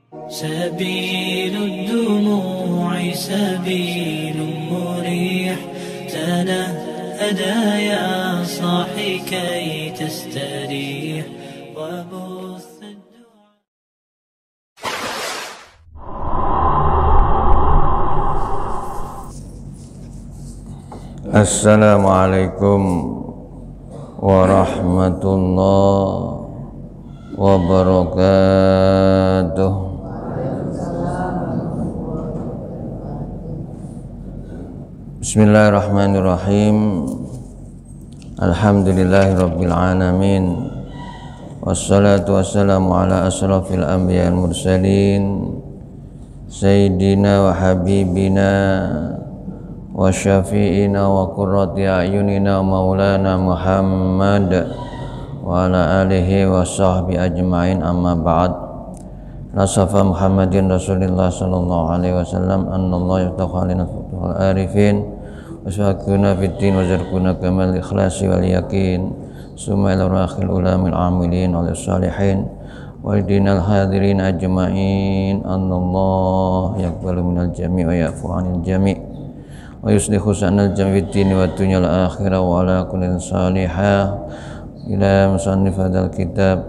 سبيل الدموع سبيل مريح تنهدى يا صاحي كي تستريح وبث Assalamualaikum warahmatullahi wabarakatuh. Bismillahirrahmanirrahim. Alhamdulillahirabbil alamin. Wassalatu wassalamu ala asrafil anbiya'il mursalin sayyidina wa habibina wa syafi'ina wa qurrati a'yunina maulana Muhammad wa ala alihi wa sahbihi ajma'in, amma ba'd. Nasafa Muhammadin Rasulillah sallallahu alaihi wasallam annallaha yaftahu alina futuhal arifin wa syakuna fiddin wa zarkuna kamal ikhlasi wal yakin summa ila rakhil ulamil amilin wal salihin wa dinal hadirin ajma'in annallaha yaqbalu minal jami' wa ya'fu 'anil jami' wa yuslihu sanal jam'id dini wa dunyal akhirah wa ala kulli salihah ila musannif hadzal kitab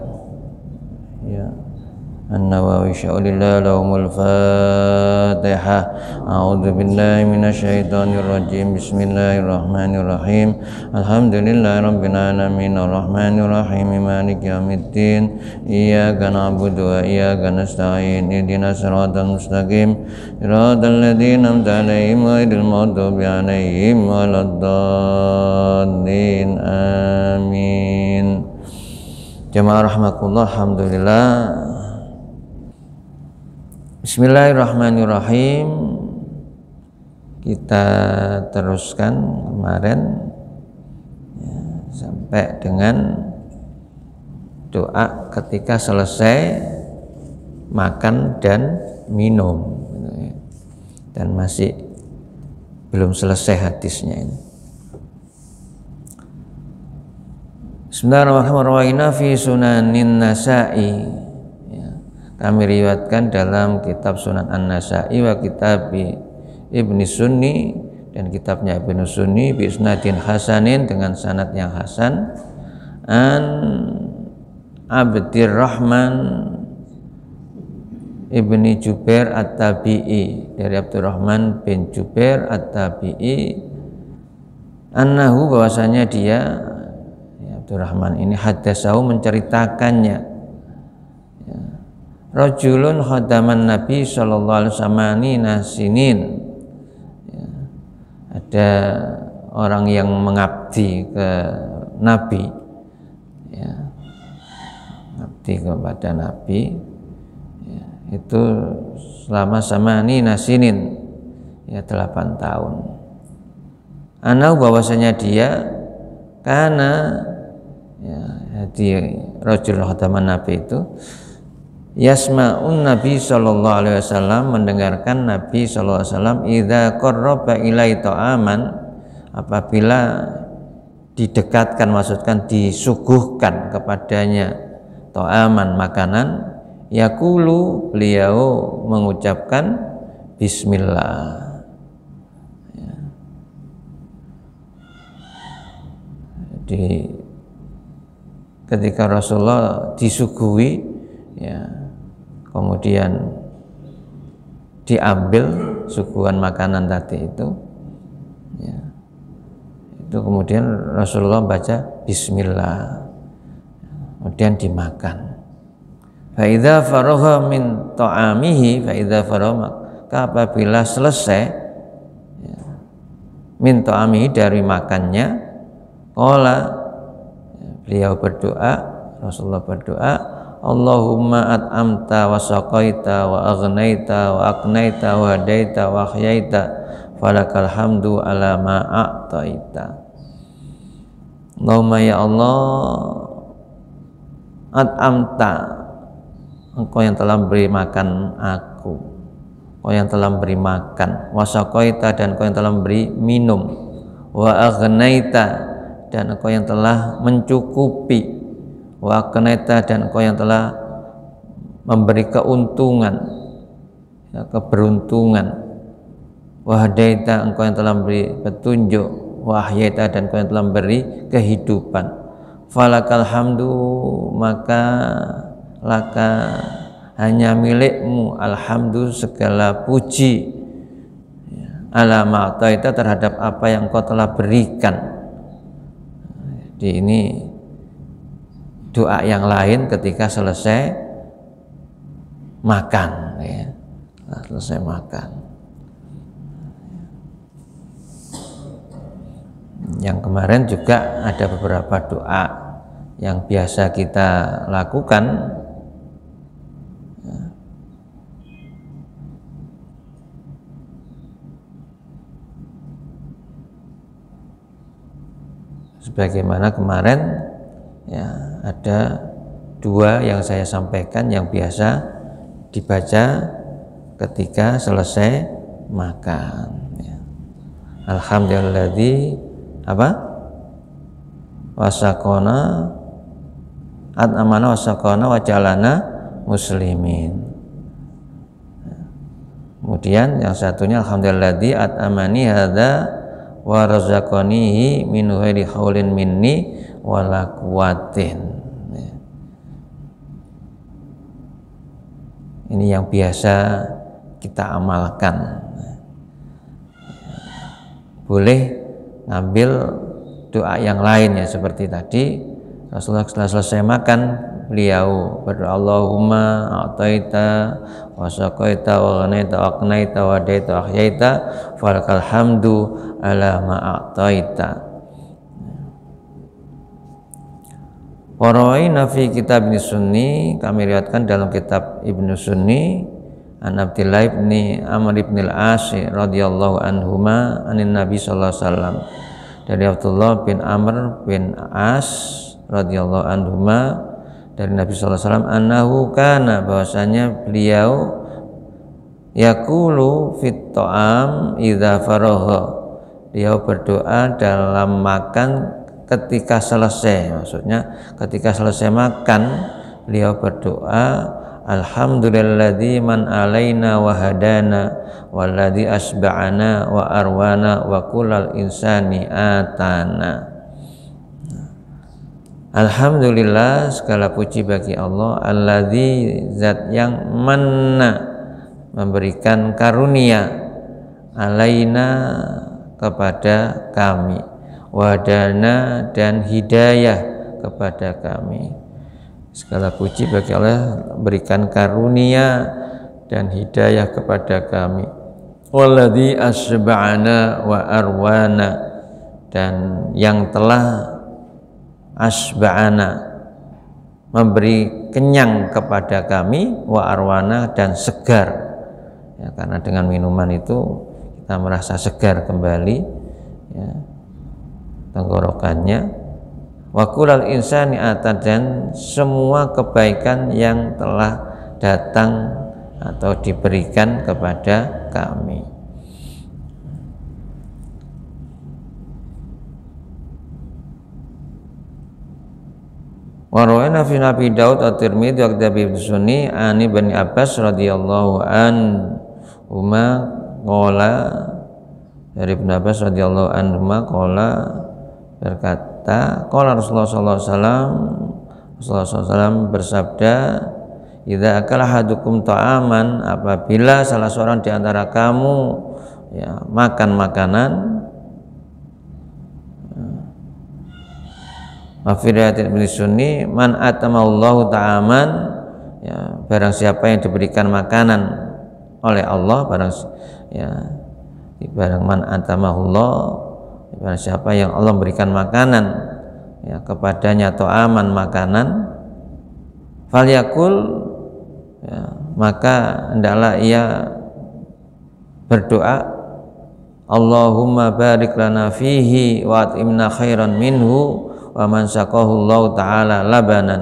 ya An-Nawawi sya'ulillah lahumul fatihah. A'udzu billahi minasy syaithanir rajim. Bismillahirrahmanirrahim. Alhamdulillahi rabbil alamin arrahmanir rahim maliki yaumiddin iyyaka na'budu wa iyyaka nasta'in ihdinas siratal mustaqim siratal ladzina an'amta 'alaihim ghairil maghdubi 'alaihim waladdallin. Amin. Jamaah rahmatullah, alhamdulillah. Bismillahirrahmanirrahim. Kita teruskan kemarin ya, sampai dengan doa ketika selesai makan dan minum, dan masih belum selesai hadisnya ini. Bismillahirrahmanirrahim. Fi sunanin Nasa'i, kami riwayatkan dalam kitab Sunan An-Nasa'i wa kitab Ibni Sunni, dan kitabnya Ibnu Sunni bi isnadin hasanin, dengan sanad yang hasan, an Abdurrahman Ibni Jubair At-Tabi'i, dari Abdurrahman bin Jubair At-Tabi'i, annahu, bahwasanya dia, ya, Abdurrahman ini, haddatsahu, menceritakannya, rajulun khadaman Nabi sallallahu alaihi wasallam nasinin, ya, ada orang yang mengabdi ke Nabi, ya, mengabdi kepada Nabi, ya, itu selama samani nasinin, ya, 8 tahun. Anau, bahwasanya dia karena, ya, jadi rajul khadaman Nabi itu yasma'un Nabi sallallahu alaihi wasallam, mendengarkan Nabi sallallahu alaihi wasallam, idza qarraba ilai ta'aman, apabila didekatkan, maksudkan disuguhkan kepadanya ta'aman, makanan, yaqulu, beliau mengucapkan bismillah, ya. Jadi ketika Rasulullah disuguhi, ya, kemudian diambil suguhan makanan tadi itu, ya, itu kemudian Rasulullah baca bismillah, kemudian dimakan. Fa idza faragha min ta'amihi, fa idza faragha, maka apabila selesai, ya, min ta'amihi, dari makannya, qala, ya, beliau berdoa, Rasulullah berdoa, Allahumma at'amta wa saqaita wa aghnaita wa aqnaita wa hadaita wa ahyaita falakal hamdu ala ma a'taita. Allahumma, ya Allah, at'amta, engkau yang telah memberi makan aku, engkau yang telah memberi makan, wa saqaita, dan engkau yang telah memberi minum, wa aghnaita, dan engkau yang telah mencukupi, wa aqnaita, dan engkau yang telah memberi keuntungan, ya, keberuntungan. Wa hadaita, engkau yang telah memberi petunjuk, wa ahyaita, dan engkau yang telah memberi kehidupan. Falakal hamdu, maka laka, hanya milikmu, alhamdu, segala puji, ala ma'taita, terhadap apa yang engkau telah berikan. Jadi ini doa yang lain ketika selesai makan, ya. Selesai makan. Yang kemarin juga ada beberapa doa yang biasa kita lakukan, sebagaimana kemarin, ya, ada dua yang saya sampaikan yang biasa dibaca ketika selesai makan, ya. Alhamdulilladzi apa? Wasaqona at'amana wasaqona wajalana muslimin. Kemudian yang satunya alhamdulilladzi at'amani hadza wa razaqanihi min ghairi haulin minni wala quwatin. Ini yang biasa kita amalkan. Boleh ngambil doa yang lain, ya, seperti tadi Rasulullah setelah selesai makan, beliau berdoa, Allahumma a'taita wa saqaita wa ghanaita wa aqnaita wa hadaita wa ahyaita falakal hamdu ala ma a'taita. Warawaina fi kitab Ibnu Sunni, kami riwayatkan dalam kitab Ibnu Sunni, an Abdillah bin Amr bin al-As radhiyallahu anhuma anin Nabi sallallahu alaihi wasallam, dari Abdullah bin Amr bin As radhiyallahu anhuma dari Nabi sallallahu alaihi wasallam, annahu kana, bahwasanya beliau yaqulu fit ta'am idza faragha, beliau berdoa dalam makan ketika selesai, maksudnya ketika selesai makan beliau berdoa, alhamdulilladzi man alaina wa hadana walladzi asba'ana wa arwana wa kullal insani atana. Alhamdulillah, segala puji bagi Allah, alladzi, zat yang manna, memberikan karunia, alaina, kepada kami, wadana, dan hidayah kepada kami. Segala puji bagi Allah, berikan karunia dan hidayah kepada kami. Walladzi asba'ana wa arwana, dan yang telah asba'ana, memberi kenyang kepada kami, wa arwana, dan segar, ya, karena dengan minuman itu kita merasa segar kembali, ya, tenggorokannya. Wa kullal insani atan, dan semua kebaikan yang telah datang atau diberikan kepada kami. Wa rawaina fi Nabi Daud at-Tirmidzi wa Ibnu Sunni ani Bani Abbas radhiyallahu anhuma qala, dari Ibnu Abbas radhiyallahu anhuma qala, berkata, qala Rasulullah sallallahu alaihi wasallam, Rasulullah SAW bersabda, idza akala hadukum ta'aman, apabila salah seorang di antara kamu, ya, makan makanan, Mafiriyatin bin Sunni, man atamallahu ta'aman, ya, barang siapa yang diberikan makanan oleh Allah, barang man atamahullah, barang siapa yang Allah berikan makanan, ya, kepadanya ta'aman, makanan, falyakul, ya, maka hendaklah ia berdoa, Allahumma barik lana fihi wa at'imna khairan minhu wa man saqahu Allah ta'ala labanan,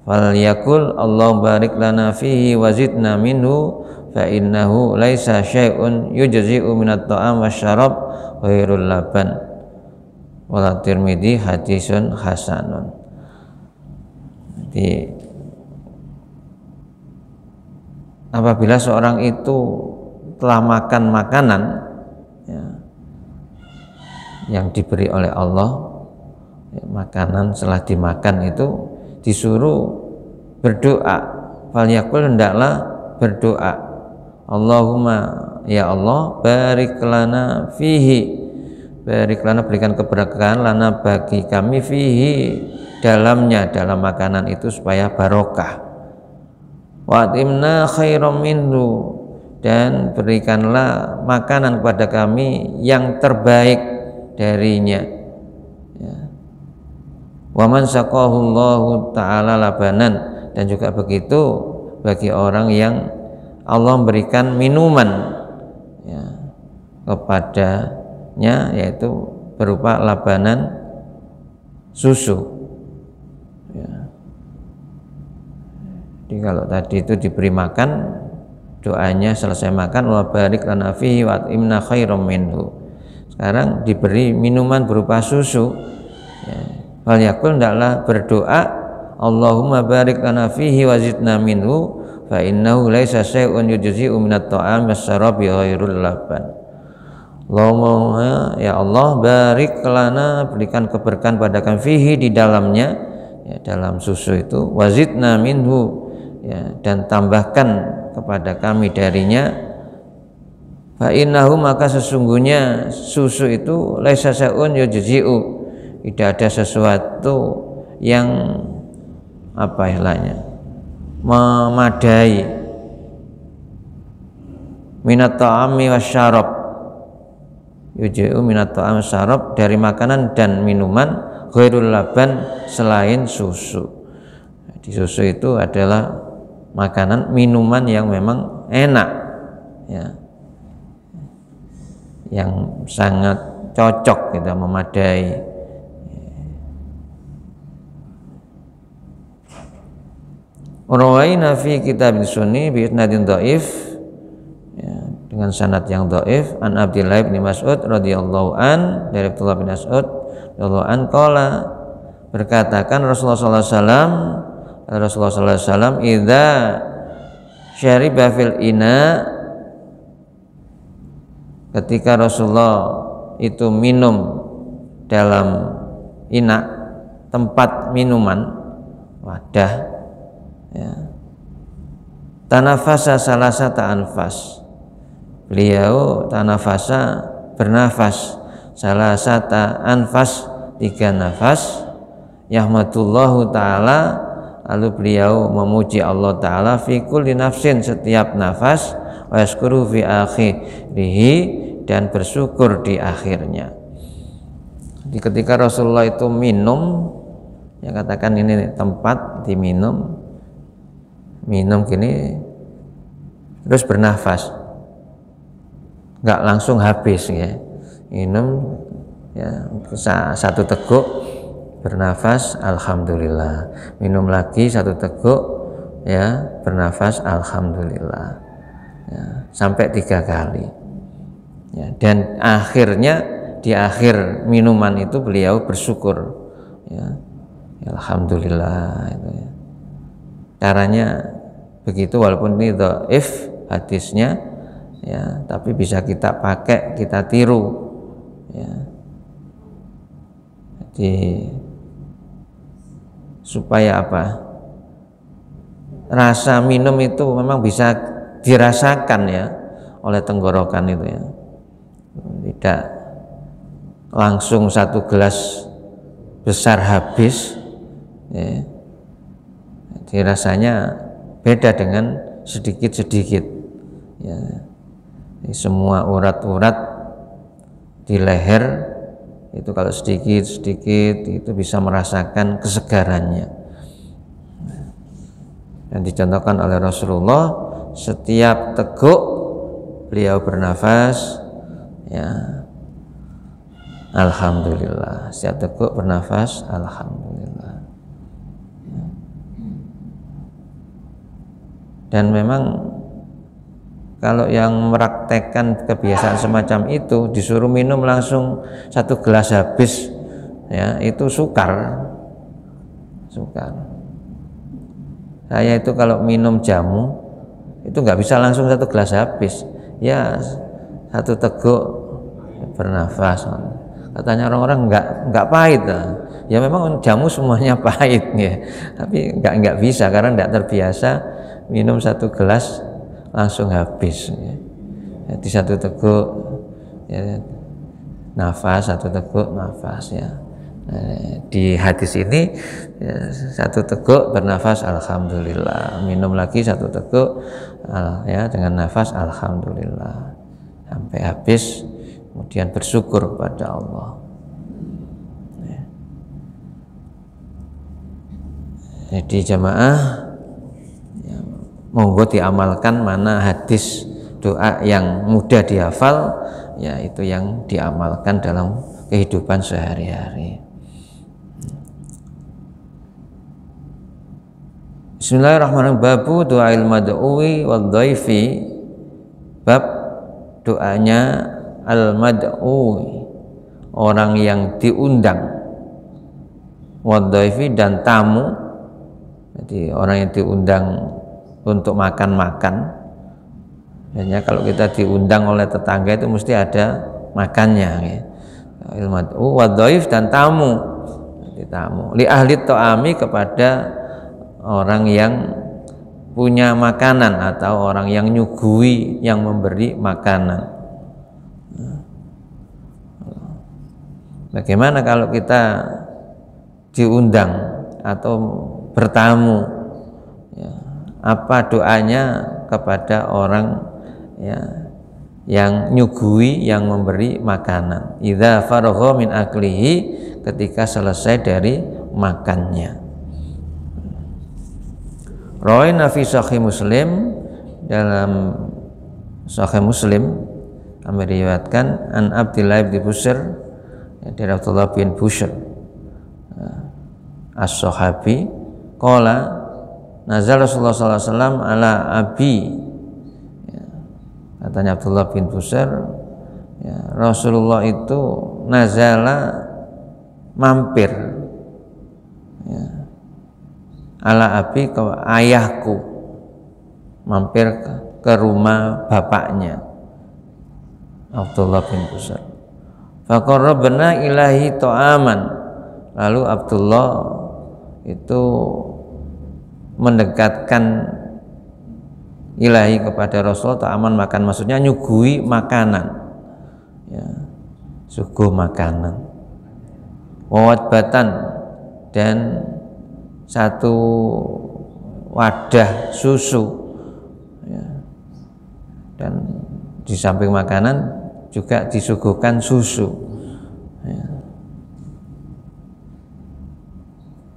falyakul Allahumma barik lana fihi wa zidna minhu fa innahu laisa syai'un yujzi'u minat ta'am wasyarab ghairul laban. Wala Tirmidzi hadisun hasanun. Jadi apabila seorang itu telah makan makanan ya, yang diberi oleh Allah, ya, makanan setelah dimakan itu disuruh berdoa, falyaqul, hendaklah berdoa, Allahumma, ya Allah, barik lana fihi, barik lana, berikan keberkahan, lana, bagi kami, fihi, dalamnya, dalam makanan itu, supaya barokah, wa atimna khairam minhu, dan berikanlah makanan kepada kami yang terbaik darinya, ya. Wa man saqahullahu ta'ala labanan, dan juga begitu bagi orang yang Allah memberikan minuman, ya, kepadanya, yaitu berupa labanan, susu, ya. Jadi kalau tadi itu diberi makan, doanya selesai makan, wa barik lana fihi wa at'imna khairam minhu. Sekarang diberi minuman berupa susu, ya. Fal yakul, hendaklah berdoa, Allahumma barik lana fihi wa zidna minhu, fa innahu laisa syai'un yujzi'u minat ta'am was-syarabi ghairul laban. Allahumma, ya Allah, barik lana, berikan keberkahan pada kami, fihi, di dalamnya, ya, dalam susu itu, wa zidna minhu, ya, dan tambahkan kepada kami darinya, fa innahu, maka sesungguhnya susu itu, laisa syai'un yujzi'u, tidak ada sesuatu yang apa istilahnya, memadai, minat ta'ami wasyarab, yujzi'u minat ta'ami wasyarab, dari makanan dan minuman, ghairul laban, selain susu. Jadi susu itu adalah makanan, minuman yang memang enak, ya, yang sangat cocok, gitu, memadai. Rawaina fi kitab sunni bi isnadin dhaif, ya, dengan sanad yang dhaif, an Abdullah bin Mas'ud radhiyallahu an, dari Abdullah bin Mas'ud radhiyallahu an, qala, berkatakan Rasulullah sallallahu alaihi wasallam, idza syariba fil ina, ketika Rasulullah itu minum dalam ina, tempat minuman, wadah, ya, tanafasa salasata anfas, beliau tanafasa, bernafas, salasata anfas, 3 nafas, yahmadullahu ta'ala, lalu beliau memuji Allah Ta'ala, fi kulli nafsin, setiap nafas, wa yaskuru fi akhirihi, dan bersyukur di akhirnya. Jadi ketika Rasulullah itu minum, ya, katakan ini tempat diminum, minum gini, terus bernafas, nggak langsung habis, ya, minum, ya, satu teguk, bernafas, alhamdulillah, minum lagi 1 teguk, ya, bernafas, alhamdulillah, ya, sampai 3 kali, ya, dan akhirnya di akhir minuman itu beliau bersyukur, ya, alhamdulillah, itu, ya. Caranya begitu, walaupun ini dhaif hadisnya, ya, tapi bisa kita pakai, kita tiru, ya. Jadi supaya apa? Rasa minum itu memang bisa dirasakan, ya, oleh tenggorokan itu, ya. Tidak langsung 1 gelas besar habis, ya. Jadi rasanya beda dengan sedikit-sedikit, ya. Jadi semua urat-urat di leher itu kalau sedikit-sedikit itu bisa merasakan kesegarannya. Dan dicontohkan oleh Rasulullah, setiap teguk beliau bernafas, ya, alhamdulillah, setiap teguk bernafas, alhamdulillah. Dan memang kalau yang mempraktekkan kebiasaan semacam itu, disuruh minum langsung 1 gelas habis, ya, itu sukar. Saya itu kalau minum jamu, itu nggak bisa langsung satu gelas habis, ya satu teguk bernafas. Katanya orang-orang nggak pahit lah. Ya memang jamu semuanya pahit ya, tapi nggak bisa karena nggak terbiasa minum satu gelas langsung habis ya. Jadi satu teguk ya, nafas, satu teguk nafas ya. Di hadis ini ya, satu teguk bernafas alhamdulillah, minum lagi satu teguk ya dengan nafas alhamdulillah sampai habis, kemudian bersyukur kepada Allah ya. Jadi jamaah ya, monggo diamalkan mana hadis doa yang mudah dihafal ya, itu yang diamalkan dalam kehidupan sehari-hari. Bismillahirrahmanirrahim. Babu doail mad'uwi wal dhaifi, bab doanya al mad'uwi, orang yang diundang, wal dhaifi dan tamu. Jadi orang yang diundang untuk makan-makan. Biasanya kalau kita diundang oleh tetangga itu mesti ada makannya ya. Al mad'u wal dhaif dan tamu. Jadi tamu li ahli ta'ami, kepada orang yang punya makanan atau orang yang nyuguhi, yang memberi makanan. Bagaimana kalau kita diundang atau bertamu ya, apa doanya kepada orang ya, yang nyuguhi, yang memberi makanan? Idza faragha min aklihi, ketika selesai dari makannya. Rawaina fi Sahih Muslim, dalam Sahih Muslim kami riwayatkan an Abdullah bin Busr, dari Abdullah bin Busr as-sahabi, qala nazal Rasulullah sallallahu alaihi wasallam ala abi, katanya Abdullah bin Busr ya, Rasulullah itu nazala mampir ya, ala abi, ke ayahku, mampir ke rumah bapaknya Abdullah bin Busr. Faqarrabna ilahi ta'aman, lalu Abdullah itu mendekatkan ilahi kepada Rasul ta'aman, makan, maksudnya nyuguhi makanan ya, suguh makanan, wawatbatan, dan satu wadah susu ya. Dan di samping makanan juga disuguhkan susu ya.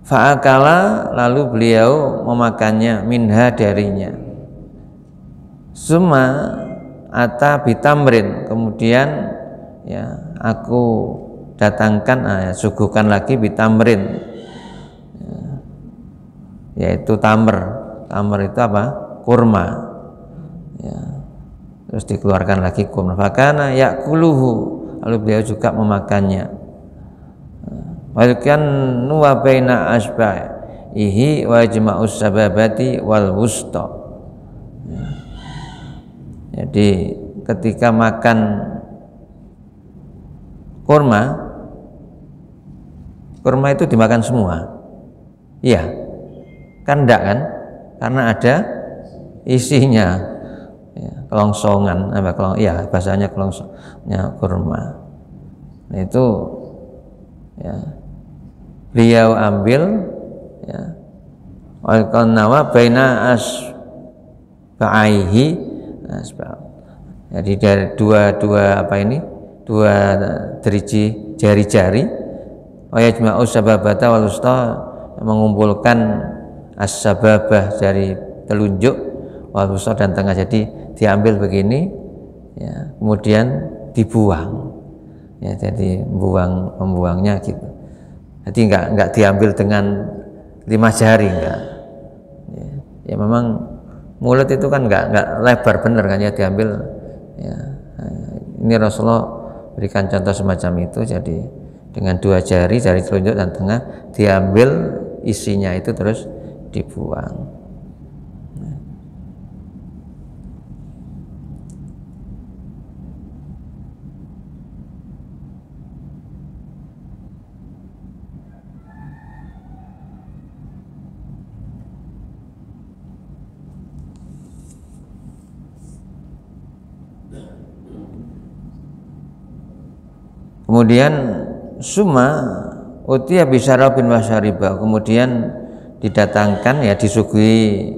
Fa'akala, lalu beliau memakannya, minha, darinya. Summa ata bitamrin, kemudian ya aku datangkan suguhkan lagi bitamrin ya, yaitu tamr. Tamr itu apa? Kurma ya. Terus dikeluarkan lagi kurma. Fakana yakuluhu, lalu beliau juga memakannya. Walkan nuwa baina asba'ihi wa jma'us sababati wal wusta. Jadi ketika makan kurma itu dimakan semua. Iya. Kan enggak kan? Karena ada isinya. Ya, kelongsongan, iya bahasanya kelongsongnya kurma. Nah, itu ya beliau ambil ya, walqanawa baina asba'aihi, jadi dari dua apa ini, dua deriji jari-jari, wa yajma'u sababata wal wusta, mengumpulkan as-sababah dari telunjuk, wal wusta dan tengah, jadi diambil begini ya, kemudian dibuang ya, jadi membuangnya gitu. Jadi enggak diambil dengan 5 jari, enggak ya, memang mulut itu kan enggak lebar bener kan ya, diambil ya. Ini Rasulullah berikan contoh semacam itu, jadi dengan 2 jari, jari telunjuk dan tengah, diambil isinya itu terus dibuang. Kemudian summa utiya bisyarabin wa syariba, kemudian didatangkan ya disuguhi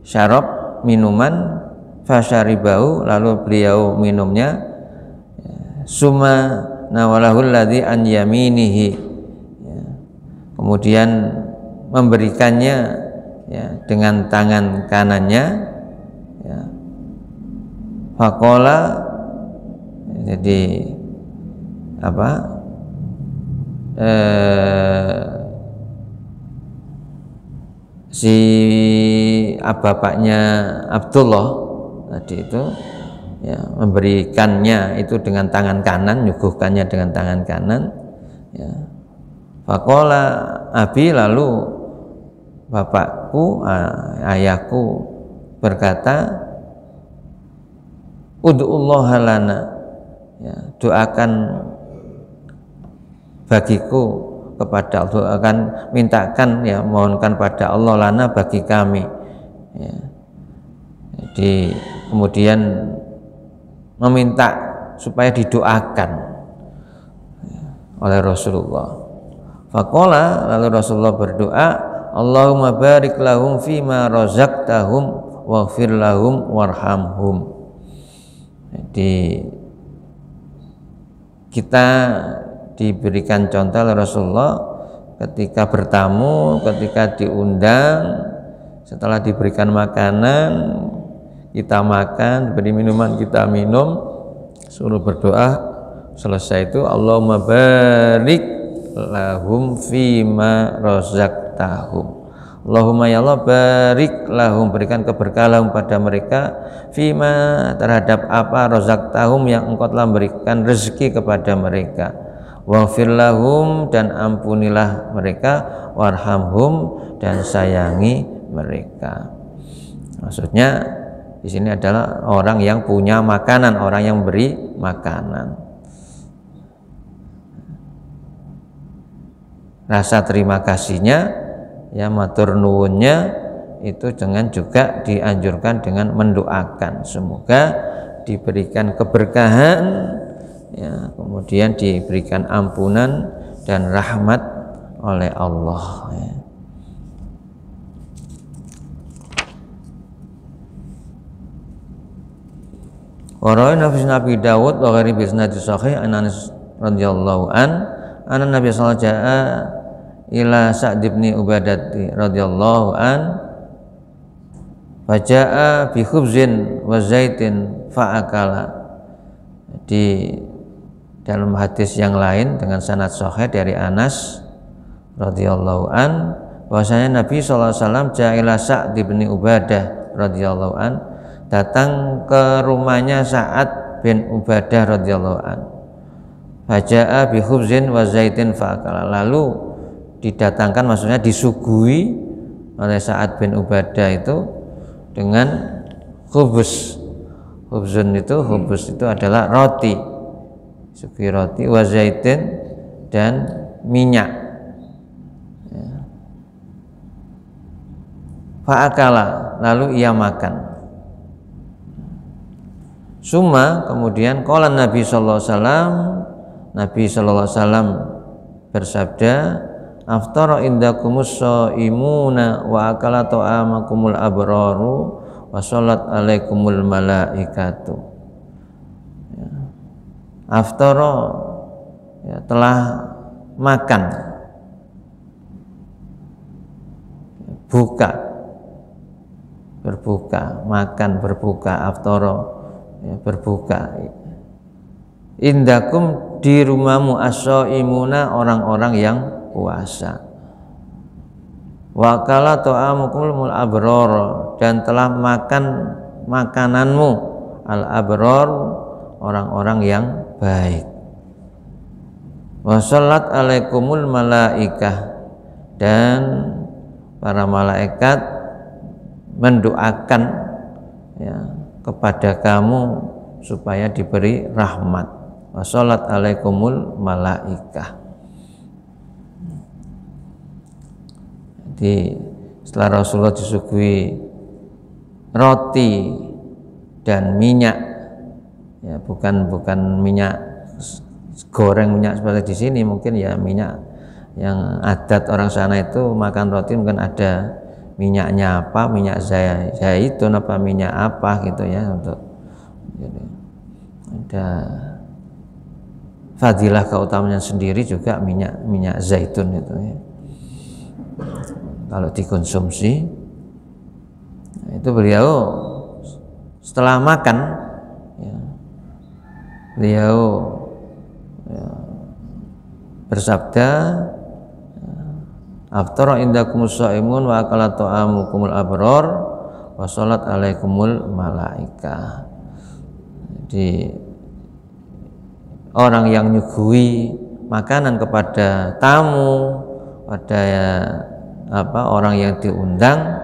syarab minuman, fasyaribahu lalu beliau minumnya, summa nawalahul ladzi an yaminihi, kemudian memberikannya ya dengan tangan kanannya, ya. Faqala, jadi apa, si bapaknya Abdullah tadi itu ya memberikannya itu dengan tangan kanan, nyuguhkannya dengan tangan kanan, ya. Faqala abi, lalu bapakku, ayahku berkata, ud'ullaha lana, ya, doakan bagiku kepada Allah, akan mintakan ya, mohonkan pada Allah lana bagi kami, ya. Jadi kemudian meminta supaya didoakan oleh Rasulullah. Faqala, lalu Rasulullah berdoa, Allahumma barik lahum fima razaqtahum waghfir lahum warhamhum. Jadi kita diberikan contoh oleh Rasulullah ketika bertamu, ketika diundang, setelah diberikan makanan kita makan, diberi minuman kita minum, suruh berdoa. Selesai itu Allahumma barik lahum fima razaqtahum, Allahumma ya Allah barik lahum, berikan keberkahan pada mereka, fima, terhadap apa, razaqtahum, yang engkau telah berikan rezeki kepada mereka, waghfir lahum, dan ampunilah mereka, warhamhum, dan sayangi mereka. Maksudnya di sini adalah orang yang punya makanan, orang yang beri makanan. Rasa terima kasihnya, ya, matur nuwunnya itu dengan juga dianjurkan dengan mendoakan semoga diberikan keberkahan, ya, kemudian diberikan ampunan dan rahmat oleh Allah, ya. Waraina fi Nabi Dawud wa ghairi bi isnad sahih an Anas radhiyallahu anna Nabi sallallahu alaihi wasallam ila Sa'd bin Ubadah radhiyallahu faja'a bi khubzin wa zaitin fa'akala. Di dalam hadis yang lain dengan sanad sahih dari Anas radhiyallahu bahwasanya Nabi sallallahu alaihi wasallam ja'ila Sa'd bin Ubadah radhiyallahu datang ke rumahnya Sa'ad bin Ubadah radhiyallahu faja'a bi khubzin wa zaitin fa'akala, lalu didatangkan, maksudnya disuguhi oleh Sa'ad bin Ubadah itu dengan khubuz. Khubzun itu, khubuz itu adalah roti, suguhi roti, wa zaitin, dan minyak, ya. Fa'akala, lalu ia makan. Summa, kemudian qala Nabi sallallahu alaihi wasallam, Nabi sallallahu alaihi wasallam bersabda, aftara indakumus shaimuna wa akala ta'amakumul abraru wa shollat alaikumul malaikatu. Ya. Aftara, ya, telah makan, buka, berbuka, makan, berbuka, aftara, ya, berbuka. Indakum, di rumahmu, as-shaimuna, orang-orang yang puasa. Wa kala ta'amukumul abrar, dan telah makan makananmu, al abrar, orang-orang yang baik. Wa shollat alaikumul malaikah, dan para malaikat mendoakan, ya, kepada kamu supaya diberi rahmat. Wa shollat alaikumul malaikah. Jadi setelah Rasulullah disuguhi roti dan minyak, ya, bukan minyak goreng minyak seperti di sini, mungkin ya minyak yang adat orang sana itu makan roti mungkin ada minyaknya apa, minyak zaitun apa minyak apa gitu ya, untuk jadi ada fadilah keutamaannya sendiri juga minyak zaitun itu ya. Kalau dikonsumsi itu beliau setelah makan ya, beliau ya, bersabda, aftara indakumus shaimun wa akala ta'amukumul abror wa sholat alaikumul malaika. Jadi orang yang nyuguhi makanan kepada tamu, pada orang yang diundang,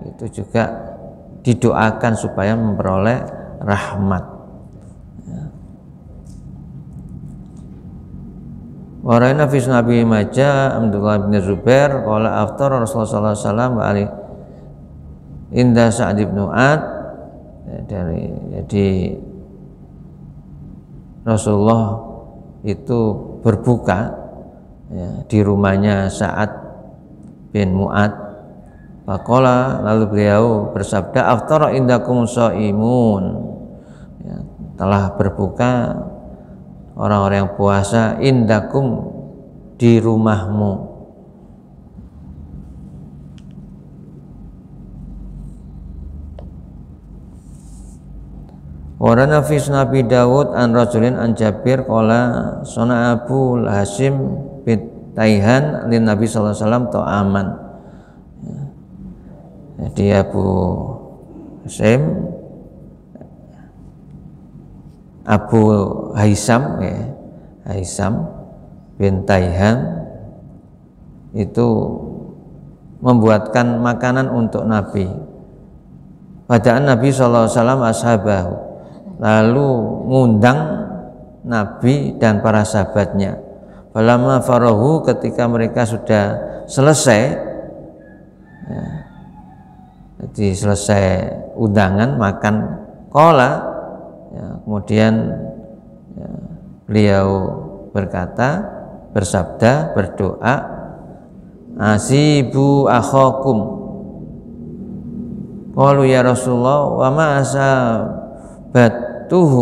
itu juga didoakan supaya memperoleh rahmat. Waraina fi Nabi Majah Abdullah bin Zubair qala aftara Rasulullah sallallahu alaihi wasallam wa ali inda Sa'd bin Mu'ad. Jadi Rasulullah itu berbuka ya, di rumahnya Sa'ad bin Mu'ad. Faqala, lalu beliau bersabda, aftara indakum shaimun, ya, telah berbuka orang-orang yang puasa, indakum, di rumahmu. Warana fi Nabi Dawud an rajulin an Jabir qala sana Abu Hasim bin Taihan lin Nabi sallallahu alaihi wasallam ta'aman. Jadi Abu Hasim Abu Haisam ya, Haisam bin Taihan itu membuatkan makanan untuk Nabi. Padaan Nabi sallallahu alaihi wasallam ashabahu, lalu ngundang Nabi dan para sahabatnya. Falamma farahu, ketika mereka sudah selesai ya, jadi selesai undangan makan qala ya, kemudian ya, beliau bersabda, berdoa, asibu akhakum. Qalu ya Rasulullah wa ma asabatuhu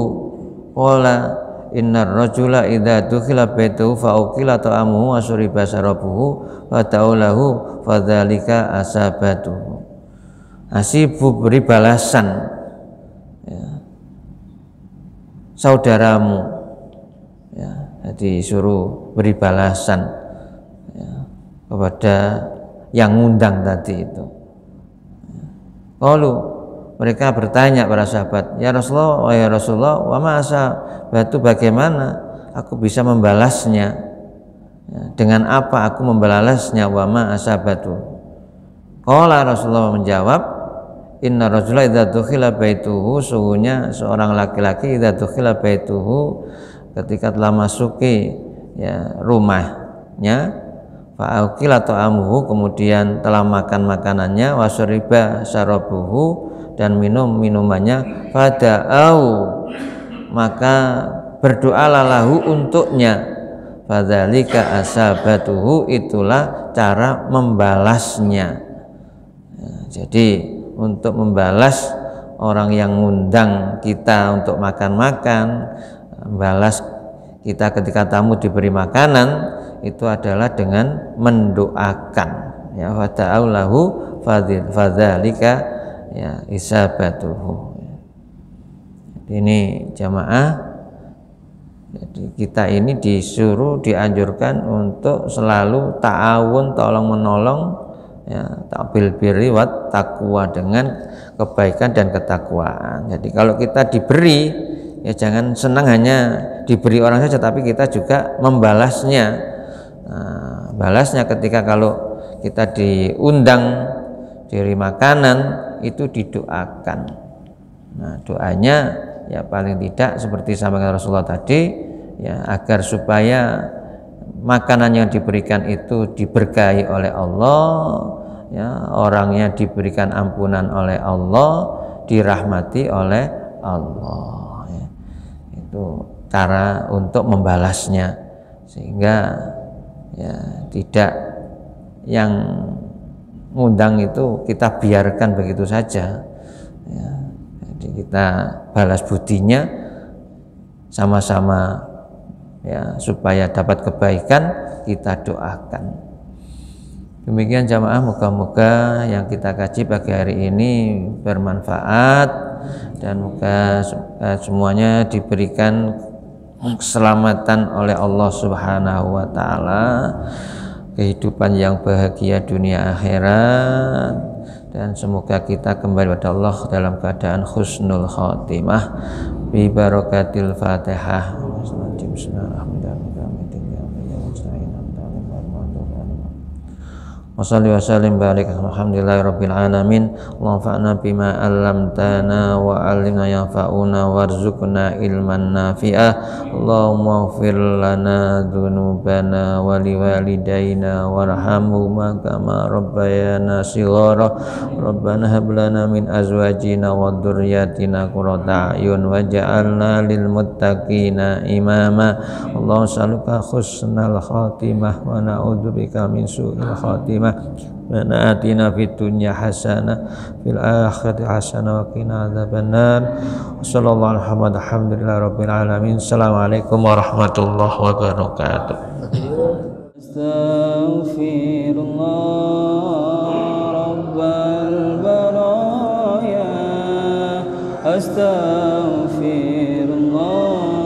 qala innar rajula idza dukhila baituhu fa ukila ta'amuhu wa shuriba syarabuhu wa ta'ulahu fadzalika asabatuhu. Asibu, beri balasan ya, saudaramu ya, jadi suruh beri balasan ya, kepada yang ngundang tadi itu. Lalu mereka bertanya para sahabat, ya Rasulullah, wa ma'asa batu, bagaimana aku bisa membalasnya ya, dengan apa aku membalasnya, wa ma'asa batu. Qala, Rasulullah menjawab, inna rajula idza dukhila baituhu, sungguhnya seorang laki-laki idza dukhila baituhu, ketika telah masuki ya, rumahnya, fa'ukila ta'amuhu, kemudian telah makan makanannya, wa syariba syarabuhu, dan minum minumannya, fada'au, maka berdoalah lahu untuknya, fadzalika asabatuhu, itulah cara membalasnya. Jadi untuk membalas orang yang ngundang kita untuk makan-makan, membalas kita ketika tamu diberi makanan, itu adalah dengan mendoakan ya, fada'au lahu fadzalika ya isabatuhu. Ini jamaah, jadi kita ini dianjurkan untuk selalu ta'awun, tolong menolong ya, bil birri wat taqwa, dengan kebaikan dan ketakwaan. Jadi kalau kita diberi ya jangan senang hanya diberi orang saja, tapi kita juga membalasnya. Nah, balasnya ketika kalau kita diundang diberi makanan itu didoakan. Nah, doanya ya paling tidak seperti sampaikan Rasulullah tadi ya, agar supaya makanan yang diberikan itu diberkahi oleh Allah ya, orangnya diberikan ampunan oleh Allah, dirahmati oleh Allah ya. Itu cara untuk membalasnya, sehingga ya tidak yang ngundang itu kita biarkan begitu saja ya. Jadi kita balas budinya sama-sama ya, supaya dapat kebaikan kita doakan. Demikian jamaah, moga-moga yang kita kaji pagi hari ini bermanfaat dan moga semuanya diberikan keselamatan oleh Allah Subhanahu wa taala, kehidupan yang bahagia dunia akhirat, dan semoga kita kembali kepada Allah dalam keadaan husnul khotimah bi barakatil Fatihah. Wassalli wa sallim barik alhamdulillahi rabbil alamin. Allahumma fa'na bima 'allamtana wa 'allimna yanfa'una warzuqna ilman nafi'ah. Allahumma ighfir lana dzunubana wa liwalidayna warhamhuma kama rabbayana shighara. Rabbana hab lana min azwajina wa dhurriyyatina qurrata a'yun waj'alna lil muttaqina imama. Allahumma salluka husnal khatimah wa na'udzubika min su'il khatimah. Rabbana atina fid dunya hasanah fil akhirati hasanah wa qina adzabannar. Wassallallahu ala Muhammad alhamdulillahi rabbil alamin. Assalamualaikum warahmatullahi wabarakatuh. Astaghfirullah rabbal baraya. Astaghfirullah